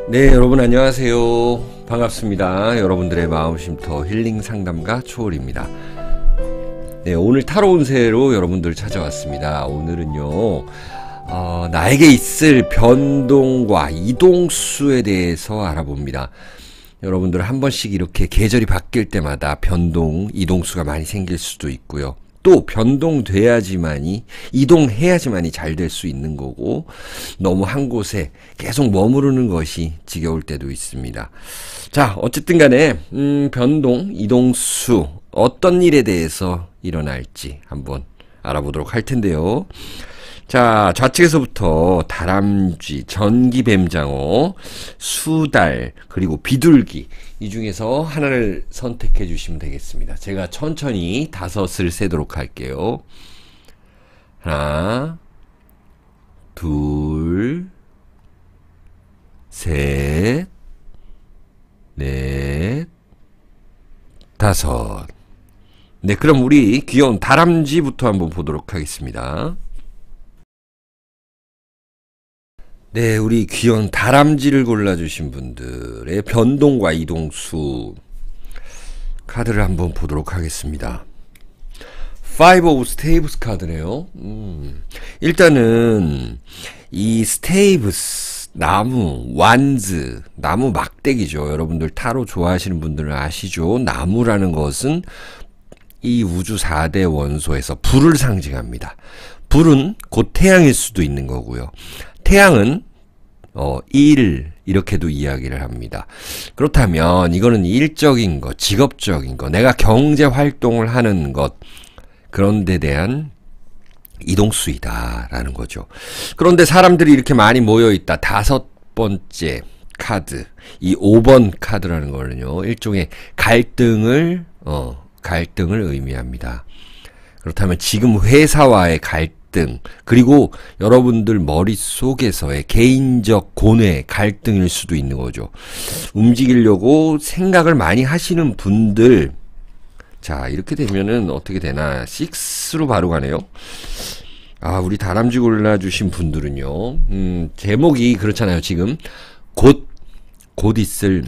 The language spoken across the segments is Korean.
네, 여러분 안녕하세요. 반갑습니다. 여러분들의 마음쉼터 힐링 상담가 초월입니다. 네, 오늘 타로 운세로 여러분들 찾아왔습니다. 오늘은요, 나에게 있을 변동과 이동수에 대해서 알아봅니다. 여러분들 한 번씩 이렇게 계절이 바뀔 때마다 변동, 이동수가 많이 생길 수도 있고요. 또 변동돼야지만이, 이동해야지만이 잘 될 수 있는 거고, 너무 한 곳에 계속 머무르는 것이 지겨울 때도 있습니다. 자, 어쨌든 간에 변동, 이동수, 어떤 일에 대해서 일어날지 한번 알아보도록 할 텐데요. 자, 좌측에서부터 다람쥐, 전기뱀장어, 수달, 그리고 비둘기, 이 중에서 하나를 선택해 주시면 되겠습니다. 제가 천천히 5을 세도록 할게요. 하나, 둘, 셋, 넷, 5. 네, 그럼 우리 귀여운 다람쥐부터 한번 보도록 하겠습니다. 네, 우리 귀여운 다람쥐를 골라주신 분들의 변동과 이동수 카드를 한번 보도록 하겠습니다. Five of Staves 카드네요. 일단은 이 스테이브스, 나무, 완즈, 나무 막대기죠. 여러분들 타로 좋아하시는 분들은 아시죠? 나무라는 것은 이 우주 4대 원소에서 불을 상징합니다. 불은 곧 태양일 수도 있는 거고요. 태양은 일, 이렇게도 이야기를 합니다. 그렇다면 이거는 일적인 것, 직업적인 것, 내가 경제 활동을 하는 것, 그런 데 대한 이동수이다라는 거죠. 그런데 사람들이 이렇게 많이 모여있다. 5번째 카드, 이 5번 카드라는 거는요, 일종의 갈등을 의미합니다. 그렇다면 지금 회사와의 갈등, 그리고 여러분들 머릿속에서의 개인적 고뇌, 갈등일 수도 있는 거죠. 움직이려고 생각을 많이 하시는 분들, 자, 이렇게 되면은 어떻게 되나? 6로 바로 가네요. 아, 우리 다람쥐 골라주신 분들은요, 제목이 그렇잖아요. 지금 곧 있을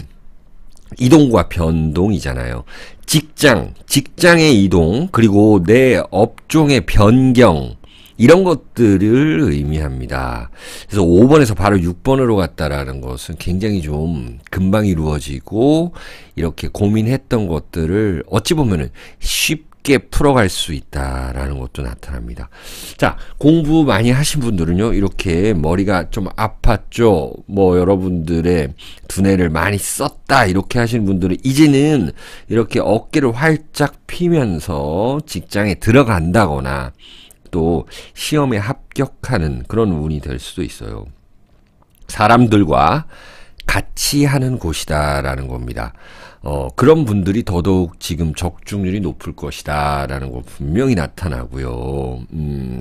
이동과 변동이잖아요. 직장의 이동, 그리고 내 업종의 변경, 이런 것들을 의미합니다. 그래서 5번에서 바로 6번으로 갔다라는 것은 굉장히 좀 금방 이루어지고, 이렇게 고민했던 것들을 어찌 보면은 쉽게 풀어갈 수 있다라는 것도 나타납니다. 자, 공부 많이 하신 분들은요, 이렇게 머리가 좀 아팠죠? 뭐, 여러분들의 두뇌를 많이 썼다, 이렇게 하시는 분들은 이제는 이렇게 어깨를 활짝 피면서 직장에 들어간다거나, 또 시험에 합격하는 그런 운이 될 수도 있어요. 사람들과 같이 하는 곳이다라는 겁니다. 그런 분들이 더더욱 지금 적중률이 높을 것이다 라는 거 분명히 나타나고요.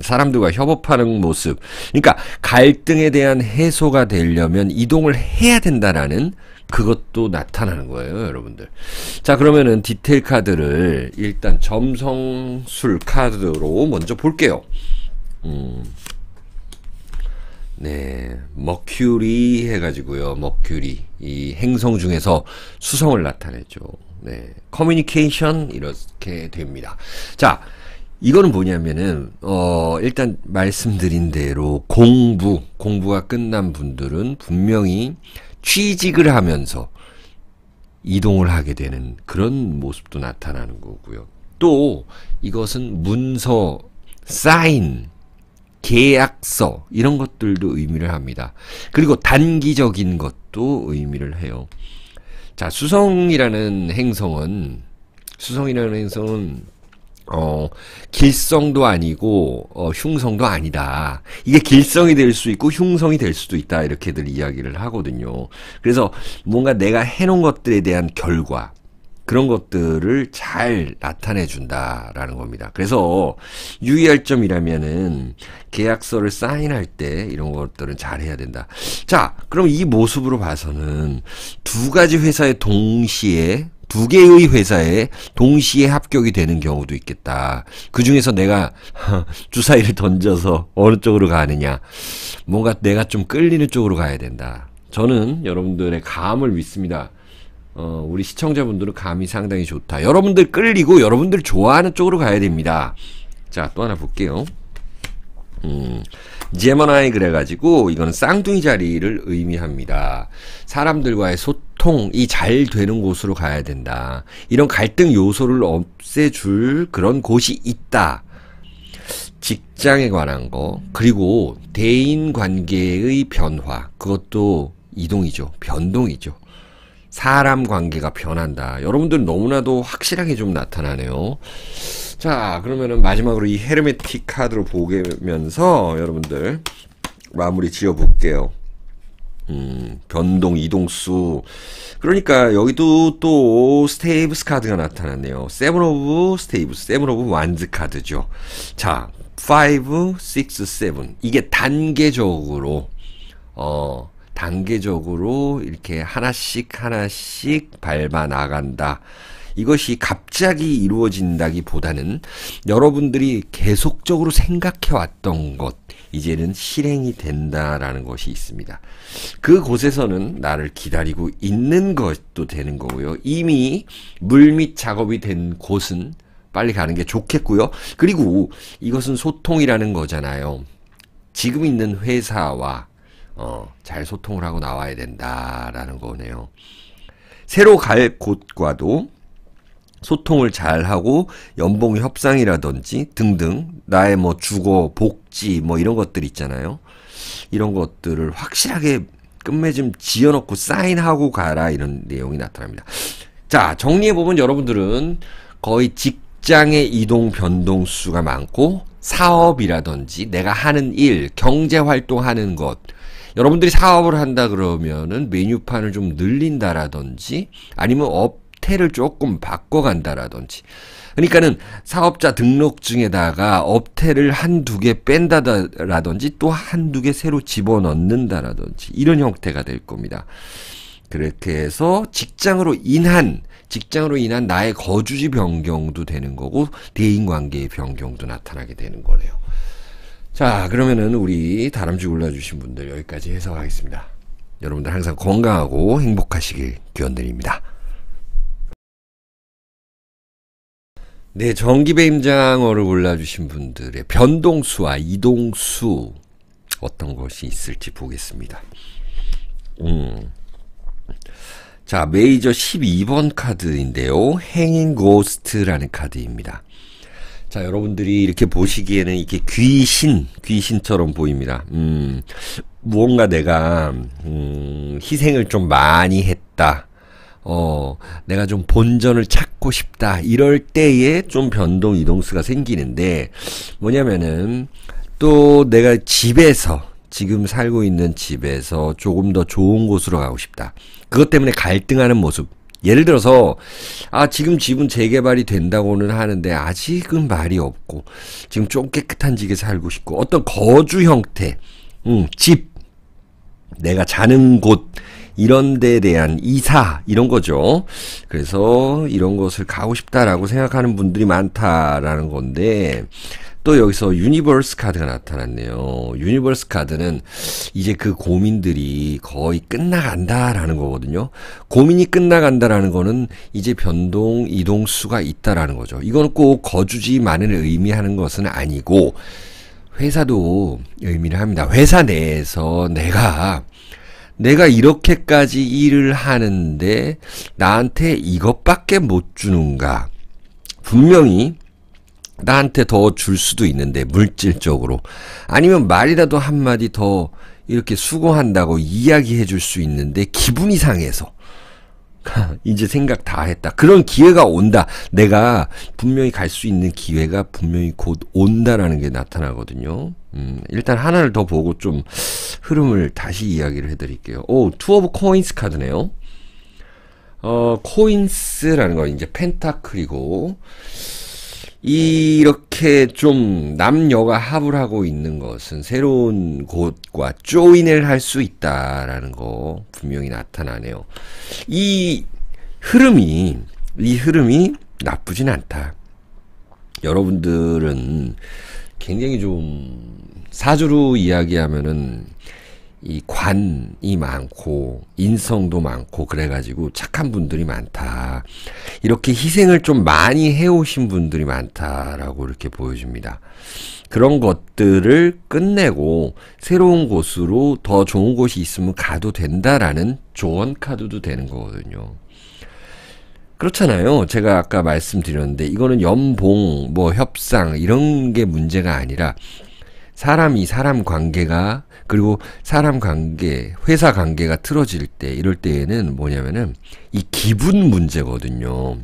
사람들과 협업하는 모습, 그러니까 갈등에 대한 해소가 되려면 이동을 해야 된다라는 그것도 나타나는 거예요, 여러분들. 자, 그러면은 디테일 카드를 일단 점성술 카드로 먼저 볼게요. 네, 머큐리 해가지고요. 머큐리, 이 행성 중에서 수성을 나타내죠. 네, 커뮤니케이션 이렇게 됩니다. 자, 이거는 뭐냐면은 일단 말씀드린 대로 공부가 끝난 분들은 분명히 취직을 하면서 이동을 하게 되는 그런 모습도 나타나는 거고요. 또 이것은 문서, 사인, 계약서, 이런 것들도 의미를 합니다. 그리고 단기적인 것도 의미를 해요. 자, 수성이라는 행성은 길성도 아니고 흉성도 아니다. 이게 길성이 될 수 있고 흉성이 될 수도 있다, 이렇게들 이야기를 하거든요. 그래서 뭔가 내가 해놓은 것들에 대한 결과, 그런 것들을 잘 나타내 준다라는 겁니다. 그래서 유의할 점이라면은 계약서를 사인할 때 이런 것들은 잘 해야 된다. 자, 그럼 이 모습으로 봐서는 두 개의 회사에 동시에 합격이 되는 경우도 있겠다. 그 중에서 내가 주사위를 던져서 어느 쪽으로 가느냐, 뭔가 내가 좀 끌리는 쪽으로 가야 된다. 저는 여러분들의 감을 믿습니다. 우리 시청자분들은 감이 상당히 좋다. 여러분들 끌리고 여러분들 좋아하는 쪽으로 가야 됩니다. 자, 또 하나 볼게요. 제머나이 그래가지고 이거는 쌍둥이 자리를 의미합니다. 사람들과의 소통이 잘 되는 곳으로 가야 된다. 이런 갈등 요소를 없애줄 그런 곳이 있다. 직장에 관한 거, 그리고 대인 관계의 변화, 그것도 이동이죠. 변동이죠. 사람 관계가 변한다. 여러분들 너무나도 확실하게 좀 나타나네요. 자, 그러면은 마지막으로 이 헤르메틱 카드로 보면서 여러분들 마무리 지어 볼게요. 변동, 이동수. 그러니까 여기도 또 스테이브스 카드가 나타났네요. 세븐 오브 스테이브스, 세븐 오브 완즈 카드죠. 자, 5, 6, 7. 이게 단계적으로 이렇게 하나씩 밟아 나간다. 이것이 갑자기 이루어진다기보다는 여러분들이 계속적으로 생각해왔던 것, 이제는 실행이 된다라는 것이 있습니다. 그곳에서는 나를 기다리고 있는 것도 되는 거고요. 이미 물밑 작업이 된 곳은 빨리 가는 게 좋겠고요. 그리고 이것은 소통이라는 거잖아요. 지금 있는 회사와 잘 소통을 하고 나와야 된다라는 거네요. 새로 갈 곳과도 소통을 잘하고 연봉 협상이라든지 등등 나의 뭐 주거, 복지 뭐 이런 것들 있잖아요. 이런 것들을 확실하게 끝맺음 지어놓고 사인하고 가라, 이런 내용이 나타납니다. 자, 정리해보면 여러분들은 거의 직장의 이동 변동수가 많고 사업이라든지 내가 하는 일, 경제활동하는 것, 여러분들이 사업을 한다 그러면은 메뉴판을 좀 늘린다라든지 아니면 업태를 조금 바꿔간다라든지, 그러니까는 사업자 등록증에다가 업태를 한두 개 뺀다라든지 또 한두 개 새로 집어넣는다라든지 이런 형태가 될 겁니다. 그렇게 해서 직장으로 인한 나의 거주지 변경도 되는 거고 대인관계의 변경도 나타나게 되는 거네요. 자, 그러면은 우리 다람쥐 골라주신 분들 여기까지 해석하겠습니다. 여러분들 항상 건강하고 행복하시길 기원드립니다. 네, 정기배임장어를 골라주신 분들의 변동수와 이동수 어떤 것이 있을지 보겠습니다. 자, 메이저 12번 카드인데요. 행인 고스트라는 카드입니다. 자, 여러분들이 이렇게 보시기에는 이게 귀신처럼 보입니다. 무언가 내가 희생을 좀 많이 했다. 내가 좀 본전을 찾고 싶다. 이럴 때에 좀 변동 이동수가 생기는데, 뭐냐면은 또 내가 지금 살고 있는 집에서 조금 더 좋은 곳으로 가고 싶다. 그것 때문에 갈등하는 모습. 예를 들어서 지금 집은 재개발이 된다고는 하는데 아직은 말이 없고 지금 좀 깨끗한 집에 살고 싶고, 어떤 거주 형태, 집, 내가 자는 곳, 이런 데에 대한 이사, 이런 거죠. 그래서 이런 것을 가고 싶다라고 생각하는 분들이 많다라는 건데, 또 여기서 유니버스 카드가 나타났네요. 유니버스 카드는 이제 그 고민들이 거의 끝나간다라는 거거든요. 고민이 끝나간다라는 거는 이제 변동, 이동수가 있다라는 거죠. 이건 꼭 거주지만을 의미하는 것은 아니고 회사도 의미를 합니다. 회사 내에서 내가 이렇게까지 일을 하는데 나한테 이것밖에 못 주는가? 분명히 나한테 더 줄 수도 있는데, 물질적으로. 아니면 말이라도 한마디 더 이렇게 수고한다고 이야기해 줄 수 있는데 기분이 상해서 이제 생각 다 했다. 그런 기회가 온다. 내가 분명히 갈 수 있는 기회가 분명히 곧 온다라는 게 나타나거든요. 일단 하나를 더 보고 좀 흐름을 다시 이야기를 해드릴게요. 투 오브 코인스 카드네요. 코인스라는 거 이제 펜타클이고, 이렇게 좀 남녀가 합을 하고 있는 것은 새로운 곳과 조인을 할 수 있다라는 거 분명히 나타나네요. 이 흐름이 나쁘진 않다. 여러분들은 굉장히 좀 사주로 이야기하면은 이 관이 많고 인성도 많고 그래가지고 착한 분들이 많다. 이렇게 희생을 좀 많이 해오신 분들이 많다라고 이렇게 보여줍니다. 그런 것들을 끝내고 새로운 곳으로 더 좋은 곳이 있으면 가도 된다라는 조언 카드도 되는 거거든요. 그렇잖아요. 제가 아까 말씀드렸는데 이거는 연봉, 뭐 협상 이런 게 문제가 아니라 사람이 사람 관계가 그리고 사람 관계, 회사 관계가 틀어질 때 이럴 때에는 뭐냐면은 이 기분 문제거든요.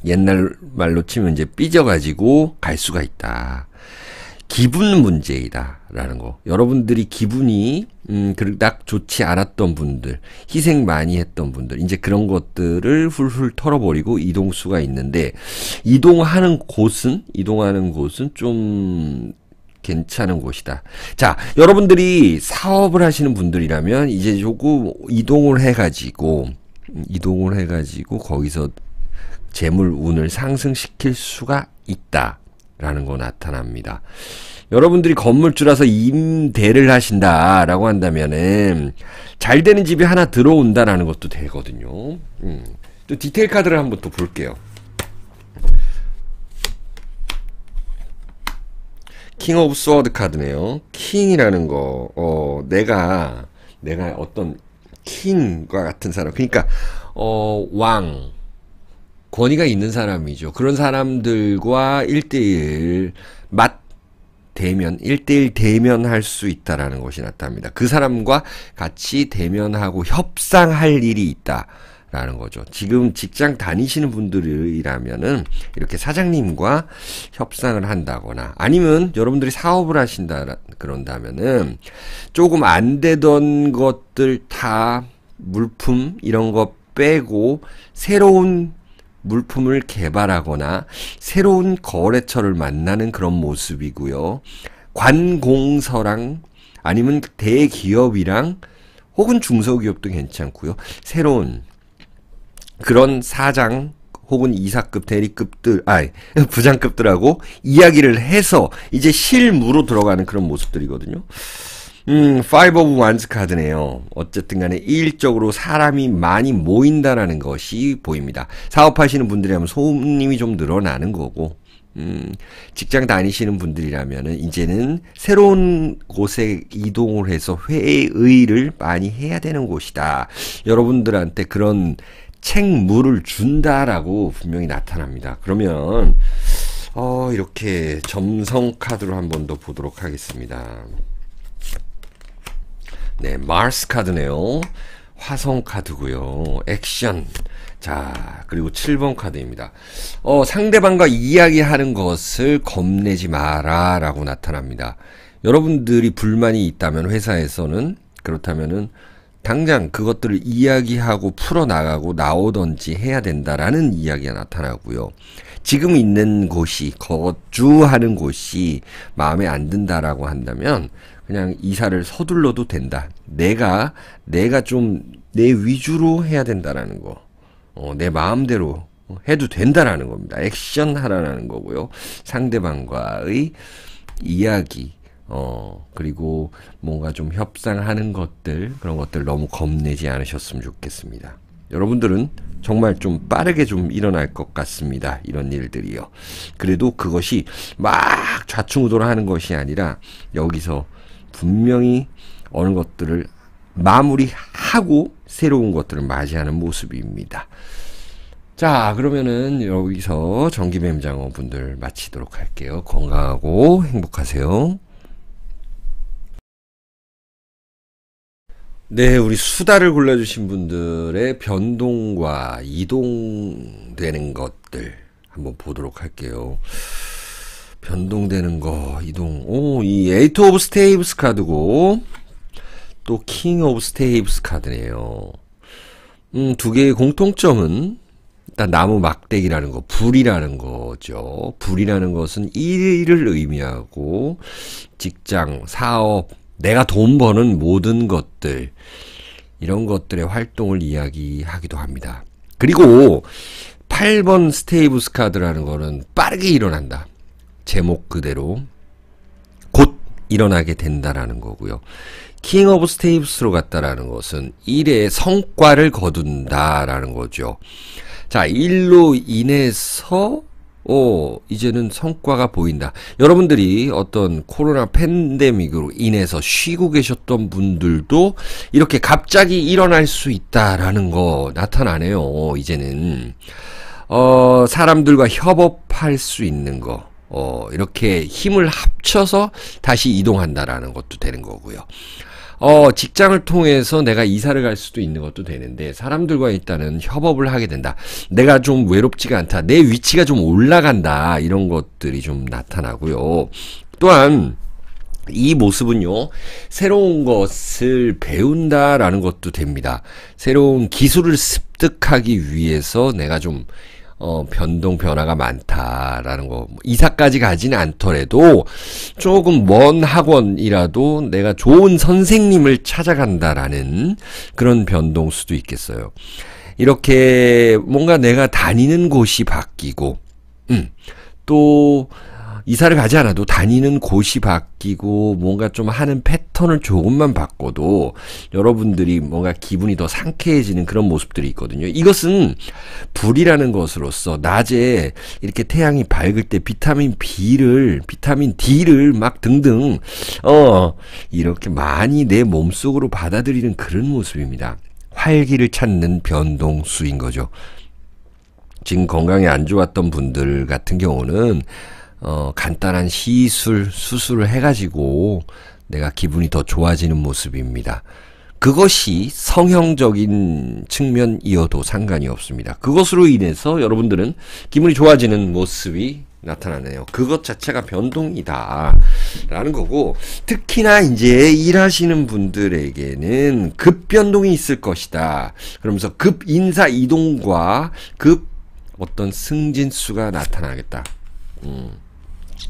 옛날 말로 치면 이제 삐져가지고 갈 수가 있다. 기분 문제이다 라는 거. 여러분들이 기분이 그닥 좋지 않았던 분들, 희생 많이 했던 분들, 이제 그런 것들을 훌훌 털어버리고 이동할 수가 있는데 이동하는 곳은 좀 괜찮은 곳이다. 자, 여러분들이 사업을 하시는 분들이라면 이제 조금 이동을 해가지고 거기서 재물 운을 상승시킬 수가 있다라는 거 나타납니다. 여러분들이 건물주라서 임대를 하신다라고 한다면은 잘 되는 집이 하나 들어온다라는 것도 되거든요. 또 디테일 카드를 한번 또 볼게요. 킹 오브 스워드 카드네요. 킹이라는 거, 내가 어떤 킹과 같은 사람, 그러니까 왕, 권위가 있는 사람이죠. 그런 사람들과 1대1 1대1 대면할 수 있다라는 것이 나타납니다. 그 사람과 같이 대면하고 협상할 일이 있다라는 거죠. 지금 직장 다니시는 분들이라면은 이렇게 사장님과 협상을 한다거나 아니면 여러분들이 사업을 하신다 그런다면은 조금 안 되던 것들 다 물품 이런 거 빼고 새로운 물품을 개발하거나 새로운 거래처를 만나는 그런 모습이고요. 관공서랑 아니면 대기업이랑 혹은 중소기업도 괜찮고요. 새로운 그런 사장 혹은 이사급 대리급들 부장급들하고 이야기를 해서 이제 실무로 들어가는 그런 모습들이거든요. Five of Wands 카드네요. 어쨌든 간에 일적으로 사람이 많이 모인다라는 것이 보입니다. 사업하시는 분들이라면 손님이 좀 늘어나는 거고, 직장 다니시는 분들이라면은 이제는 새로운 곳에 이동을 해서 회의를 많이 해야 되는 곳이다. 여러분들한테 그런 책무를 준다라고 분명히 나타납니다. 그러면, 이렇게 점성 카드로 한 번 더 보도록 하겠습니다. 네, 마스 카드네요. 화성 카드고요. 액션. 자, 그리고 7번 카드입니다. 상대방과 이야기하는 것을 겁내지 마라 라고 나타납니다. 여러분들이 불만이 있다면 회사에서는 그렇다면은 당장 그것들을 이야기하고 풀어나가고 나오던지 해야 된다라는 이야기가 나타나고요. 지금 있는 곳이 거주하는 곳이 마음에 안 든다라고 한다면 그냥 이사를 서둘러도 된다. 내가 좀 내 위주로 해야 된다라는 거. 내 마음대로 해도 된다라는 겁니다. 액션 하라는 거고요. 상대방과의 이야기, 그리고 뭔가 좀 협상하는 것들, 그런 것들 너무 겁내지 않으셨으면 좋겠습니다. 여러분들은 정말 좀 빠르게 좀 일어날 것 같습니다. 이런 일들이요. 그래도 그것이 막 좌충우돌 하는 것이 아니라 여기서 분명히 어느 것들을 마무리하고 새로운 것들을 맞이하는 모습입니다. 자, 그러면은 여기서 정기뱀장어 분들 마치도록 할게요. 건강하고 행복하세요. 네, 우리 수다를 골라주신 분들의 변동과 이동되는 것들 한번 보도록 할게요. 변동되는 거, 이동. 이 에이트 오브 스테이브스 카드고 또 킹 오브 스테이브스 카드네요. 두 개의 공통점은 일단 나무 막대기라는 거, 불이라는 거죠. 불이라는 것은 일을 의미하고 직장, 사업, 내가 돈 버는 모든 것들, 이런 것들의 활동을 이야기하기도 합니다. 그리고 8번 스테이브스 카드라는 거는 빠르게 일어난다. 제목 그대로 곧 일어나게 된다라는 거고요. 킹 오브 스테이프스로 갔다라는 것은 일의 성과를 거둔다라는 거죠. 자, 일로 인해서 이제는 성과가 보인다. 여러분들이 어떤 코로나 팬데믹으로 인해서 쉬고 계셨던 분들도 이렇게 갑자기 일어날 수 있다라는 거 나타나네요. 이제는 사람들과 협업할 수 있는 거, 이렇게 힘을 합쳐서 다시 이동한다라는 것도 되는 거고요. 직장을 통해서 내가 이사를 갈 수도 있는 것도 되는데, 사람들과 일단은 협업을 하게 된다. 내가 좀 외롭지가 않다. 내 위치가 좀 올라간다. 이런 것들이 좀 나타나고요. 또한, 이 모습은요, 새로운 것을 배운다라는 것도 됩니다. 새로운 기술을 습득하기 위해서 내가 좀 변화가 많다라는 거. 이사까지 가지는 않더라도 조금 먼 학원이라도 내가 좋은 선생님을 찾아간다라는 그런 변동수도 있겠어요. 이렇게 뭔가 내가 다니는 곳이 바뀌고, 또 이사를 가지 않아도 다니는 곳이 바뀌고 뭔가 좀 하는 패턴을 조금만 바꿔도 여러분들이 뭔가 기분이 더 상쾌해지는 그런 모습들이 있거든요. 이것은 불이라는 것으로서 낮에 이렇게 태양이 밝을 때 비타민 D를 막 등등 이렇게 많이 내 몸속으로 받아들이는 그런 모습입니다. 활기를 찾는 변동수인 거죠. 지금 건강이 안 좋았던 분들 같은 경우는 간단한 수술을 해가지고 내가 기분이 더 좋아지는 모습입니다. 그것이 성형적인 측면이어도 상관이 없습니다. 그것으로 인해서 여러분들은 기분이 좋아지는 모습이 나타나네요. 그것 자체가 변동이다 라는 거고, 특히나 이제 일하시는 분들에게는 급변동이 있을 것이다. 그러면서 급 인사 이동과 급 어떤 승진수가 나타나겠다.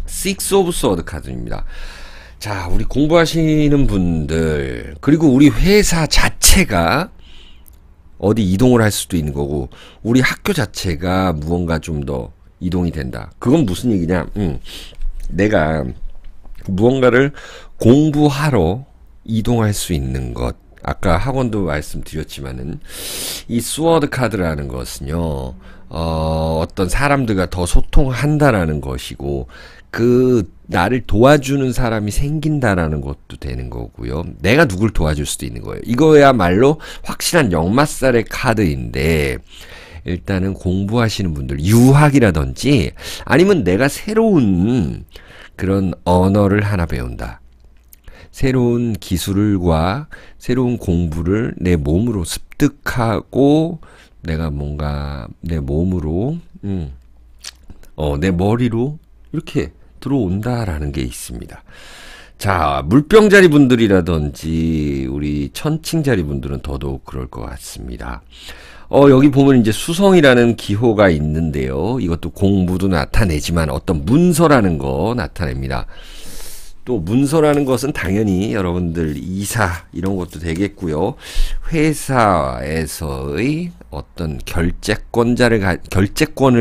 Six of Swords 카드입니다. 자, 우리 공부하시는 분들, 그리고 우리 회사 자체가 어디 이동을 할 수도 있는 거고, 우리 학교 자체가 무언가 좀 더 이동이 된다. 그건 무슨 얘기냐? 내가 무언가를 공부하러 이동할 수 있는 것. 아까 학원도 말씀드렸지만은, 이 스워드 카드라는 것은요, 어떤 사람들과 더 소통한다라는 것이고, 나를 도와주는 사람이 생긴다라는 것도 되는 거고요. 내가 누굴 도와줄 수도 있는 거예요. 이거야말로 확실한 역마살의 카드인데, 일단은 공부하시는 분들, 유학이라든지, 아니면 내가 새로운 그런 언어를 하나 배운다. 새로운 기술과 새로운 공부를 내 몸으로 습득하고, 내가 뭔가 내 몸으로, 내 머리로 이렇게 들어온다라는 게 있습니다. 자, 물병자리 분들이라든지 우리 천칭자리 분들은 더더욱 그럴 것 같습니다. 여기 보면 이제 수성이라는 기호가 있는데요. 이것도 공부도 나타내지만 어떤 문서라는 거 나타냅니다. 또 문서라는 것은 당연히 여러분들 이사 이런 것도 되겠고요. 회사에서의 어떤 결재권을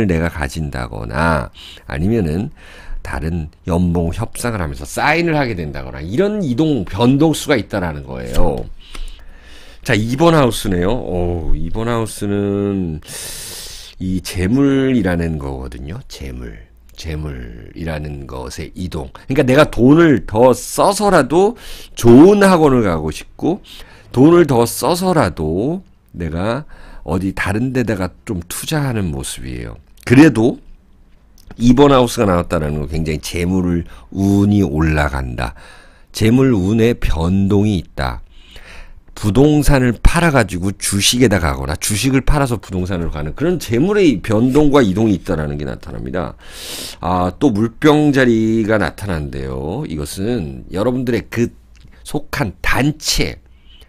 내가 가진다거나, 아니면은 다른 연봉 협상을 하면서 사인을 하게 된다거나, 이런 변동수가 있다라는 거예요. 자, 2번 하우스네요. 2번 하우스는 이 재물이라는 거거든요. 재물이라는 것의 이동. 그러니까 내가 돈을 더 써서라도 좋은 학원을 가고 싶고, 돈을 더 써서라도 내가 어디 다른 데다가 좀 투자하는 모습이에요. 그래도 2번 하우스가 나왔다는 건 굉장히 운이 올라간다. 재물 운의 변동이 있다. 부동산을 팔아가지고 주식에다 가거나 주식을 팔아서 부동산으로 가는 그런 재물의 변동과 이동이 있다는 게 나타납니다. 또 물병자리가 나타난대요. 이것은 여러분들의 그 속한 단체,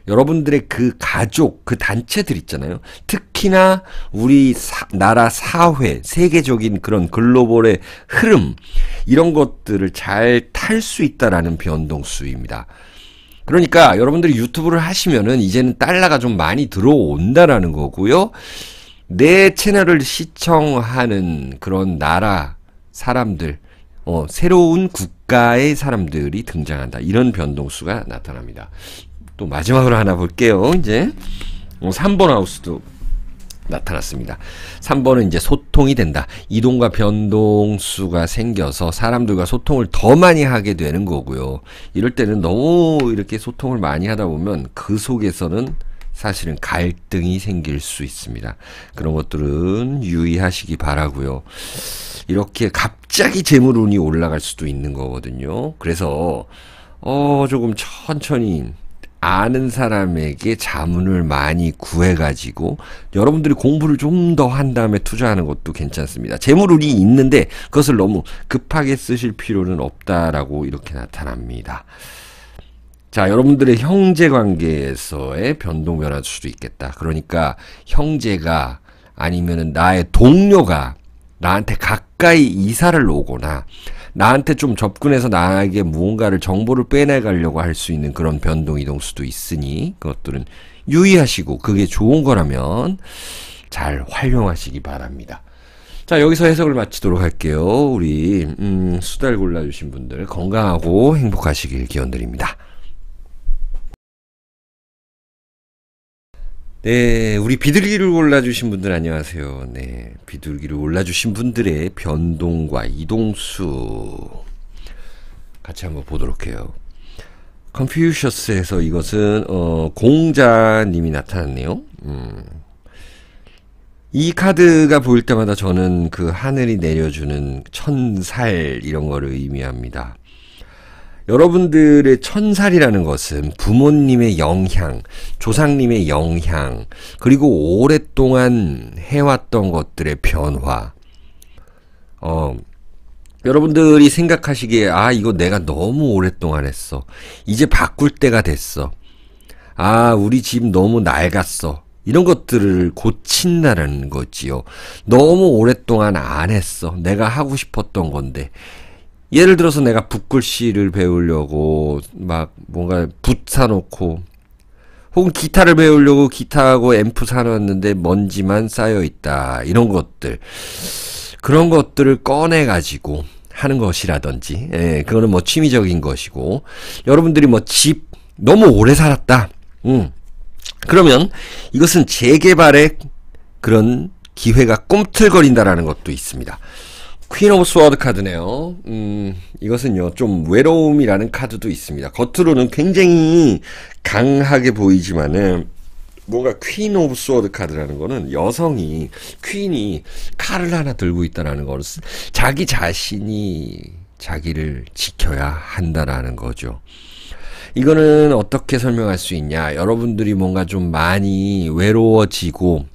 여러분들의 그 가족, 그 단체들 있잖아요. 특히나 우리 나라 사회, 세계적인 그런 글로벌의 흐름, 이런 것들을 잘 탈 수 있다라는 변동수입니다. 그러니까 여러분들이 유튜브를 하시면은 이제는 달러가 좀 많이 들어온다라는 거고요. 내 채널을 시청하는 그런 나라 사람들, 새로운 가의 사람들이 등장한다. 이런 변동수가 나타납니다. 또 마지막으로 하나 볼게요. 이제 3번 하우스도 나타났습니다. 3번은 이제 소통이 된다. 이동과 변동수가 생겨서 사람들과 소통을 더 많이 하게 되는 거고요. 이럴 때는 너무 이렇게 소통을 많이 하다 보면 그 속에서는 사실은 갈등이 생길 수 있습니다. 그런 것들은 유의하시기 바라고요. 이렇게 갑자기 재물운이 올라갈 수도 있는 거거든요. 그래서 조금 천천히 아는 사람에게 자문을 많이 구해가지고 여러분들이 공부를 좀 더 한 다음에 투자하는 것도 괜찮습니다. 재물운이 있는데 그것을 너무 급하게 쓰실 필요는 없다라고 이렇게 나타납니다. 자, 여러분들의 형제관계에서의 변동 변화일 수도 있겠다. 그러니까 형제가 아니면은 나의 동료가 나한테 가까이 이사를 오거나 나한테 좀 접근해서 나에게 무언가를 정보를 빼내가려고 할 수 있는 그런 변동 이동 수도 있으니 그것들은 유의하시고 그게 좋은 거라면 잘 활용하시기 바랍니다. 자, 여기서 해석을 마치도록 할게요. 우리 수달 골라주신 분들 건강하고 행복하시길 기원드립니다. 네, 우리 비둘기를 골라주신 분들 안녕하세요. 네, 비둘기를 골라주신 분들의 변동과 이동수 같이 한번 보도록 해요. 컨퓨셔스에서 이것은 공자님이 나타났네요. 이 카드가 보일 때마다 저는 그 하늘이 내려주는 천살 이런 거를 의미합니다. 여러분들의 천살이라는 것은 부모님의 영향, 조상님의 영향, 그리고 오랫동안 해왔던 것들의 변화. 여러분들이 생각하시기에 이거 내가 너무 오랫동안 했어. 이제 바꿀 때가 됐어. 우리 집 너무 낡았어. 이런 것들을 고친다라는 거지요. 너무 오랫동안 안 했어. 내가 하고 싶었던 건데. 예를 들어서 내가 붓글씨를 배우려고 막 뭔가 붓 사놓고 혹은 기타를 배우려고 기타하고 앰프 사놨는데 먼지만 쌓여있다. 이런 것들. 그런 것들을 꺼내가지고 하는 것이라든지, 그거는 뭐 취미적인 것이고, 여러분들이 뭐 집 너무 오래 살았다. 그러면 이것은 재개발의 그런 기회가 꿈틀거린다라는 것도 있습니다. 퀸 오브 스워드 카드네요. 이것은요, 좀 외로움이라는 카드도 있습니다. 겉으로는 굉장히 강하게 보이지만은, 뭔가 퀸 오브 스워드 카드라는 거는 여성이, 퀸이 칼을 하나 들고 있다라는 거는 자기 자신이 자기를 지켜야 한다라는 거죠. 이거는 어떻게 설명할 수 있냐? 여러분들이 뭔가 좀 많이 외로워지고,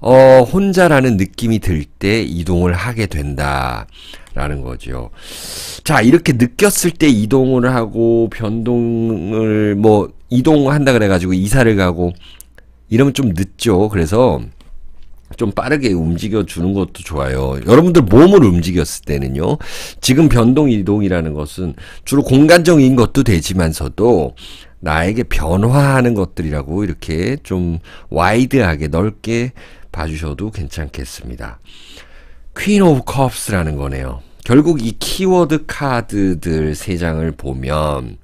혼자라는 느낌이 들 때 이동을 하게 된다라는 거죠. 자, 이렇게 느꼈을 때 이동을 하고 변동을 이동한다 그래가지고 이사를 가고 이러면 좀 늦죠. 그래서 좀 빠르게 움직여 주는 것도 좋아요. 여러분들 몸을 움직였을 때는요. 지금 변동 이동이라는 것은 주로 공간적인 것도 되지만서도 나에게 변화하는 것들이라고 이렇게 좀 와이드하게 넓게 봐주셔도 괜찮겠습니다. 퀸 오브 컵스라는 거네요. 결국 이 키워드 카드들 3장을 보면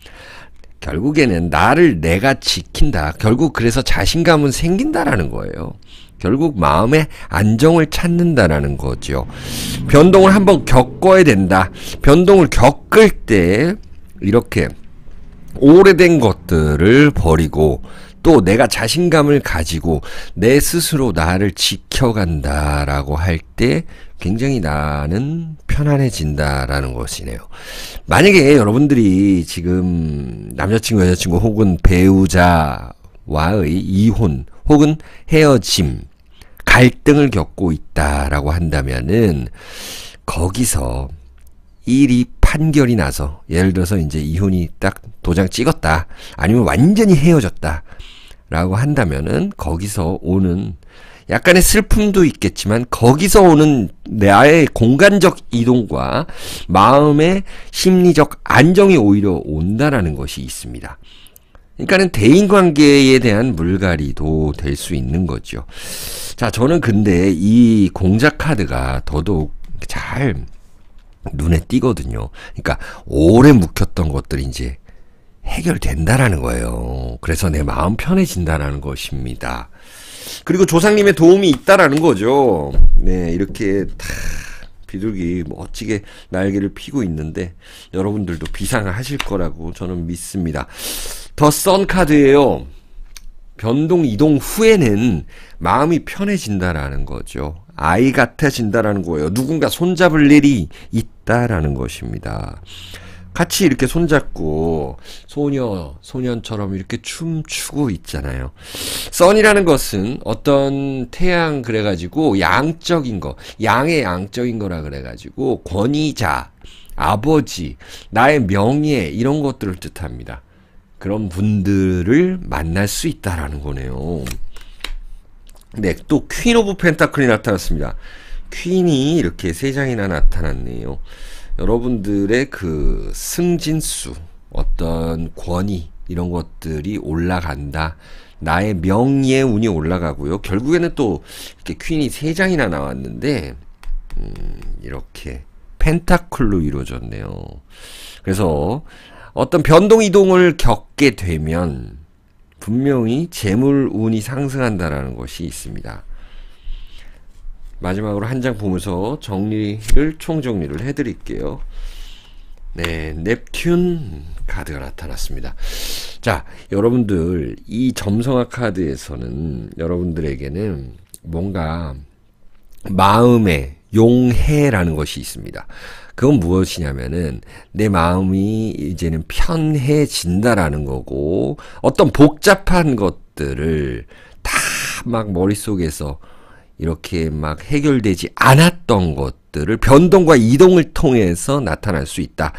결국에는 나를 내가 지킨다. 결국 그래서 자신감은 생긴다라는 거예요. 결국 마음의 안정을 찾는다라는 거죠. 변동을 한번 겪어야 된다. 변동을 겪을 때 이렇게 오래된 것들을 버리고 또 내가 자신감을 가지고 내 스스로 나를 지켜간다라고 할 때 굉장히 나는 편안해진다라는 것이네요. 만약에 여러분들이 지금 남자친구, 여자친구 혹은 배우자와의 이혼 혹은 헤어짐, 갈등을 겪고 있다라고 한다면은 거기서 일이 판결이 나서 예를 들어서 이제 이혼이 딱 도장 찍었다 아니면 완전히 헤어졌다 라고 한다면은 거기서 오는 약간의 슬픔도 있겠지만 거기서 오는 나의 공간적 이동과 마음의 심리적 안정이 오히려 온다라는 것이 있습니다. 그러니까는 대인관계에 대한 물갈이도 될 수 있는 거죠. 자, 저는 근데 이 공자 카드가 더더욱 잘 눈에 띄거든요. 그러니까 오래 묵혔던 것들이 이제 해결된다라는 거예요. 그래서 내 마음 편해진다라는 것입니다. 그리고 조상님의 도움이 있다라는 거죠. 네, 이렇게 다 비둘기 멋지게 날개를 피고 있는데 여러분들도 비상을 하실 거라고 저는 믿습니다. 더 선 카드예요. 변동 이동 후에는 마음이 편해진다라는 거죠. 아이 같아진다라는 거예요. 누군가 손잡을 일이 있다라는 것입니다. 같이 이렇게 손잡고 소년처럼 이렇게 춤추고 있잖아요. 선이라는 것은 어떤 태양 그래가지고 양적인 거, 양의 양적인 거라 그래가지고 권위자, 아버지, 나의 명예 이런 것들을 뜻합니다. 그런 분들을 만날 수 있다라는 거네요. 네, 또 퀸 오브 펜타클이 나타났습니다. 퀸이 이렇게 3장이나 나타났네요. 여러분들의 그 승진수, 어떤 권위 이런 것들이 올라간다. 나의 명예 운이 올라가고요. 결국에는 또 이렇게 퀸이 3장이나 나왔는데 이렇게 펜타클로 이루어졌네요. 그래서 어떤 변동 이동을 겪게 되면 분명히 재물 운이 상승한다라는 것이 있습니다. 마지막으로 한 장 보면서 총정리를 해드릴게요. 네, 넵튠 카드가 나타났습니다. 자, 여러분들 이 점성학 카드에서는 여러분들에게는 뭔가 마음의 용해라는 것이 있습니다. 그건 무엇이냐면은 내 마음이 이제는 편해진다라는 거고 어떤 복잡한 것들을 다 막 머릿속에서 이렇게 막 해결되지 않았던 것들을 변동과 이동을 통해서 나타날 수 있다.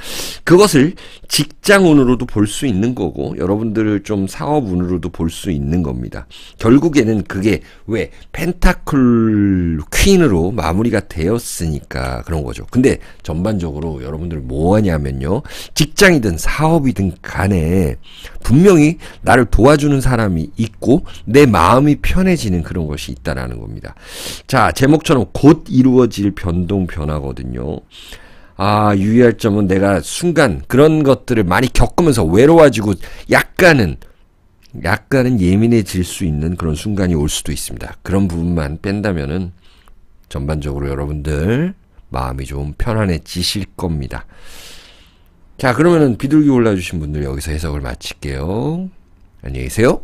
그것을 직장운으로도 볼 수 있는 거고 여러분들을 좀 사업운으로도 볼 수 있는 겁니다. 결국에는 그게 왜 펜타클 퀸으로 마무리가 되었으니까 그런 거죠. 근데 전반적으로 여러분들 뭐 하냐면요. 직장이든 사업이든 간에 분명히 나를 도와주는 사람이 있고 내 마음이 편해지는 그런 것이 있다라는 겁니다. 자, 제목처럼 곧 이루어질 변동 변화거든요. 아, 유의할 점은 내가 순간 그런 것들을 많이 겪으면서 외로워지고 약간은 예민해질 수 있는 그런 순간이 올 수도 있습니다. 그런 부분만 뺀다면은 전반적으로 여러분들 마음이 좀 편안해지실 겁니다. 자, 그러면은 비둘기 골라주신 분들 여기서 해석을 마칠게요. 안녕히 계세요.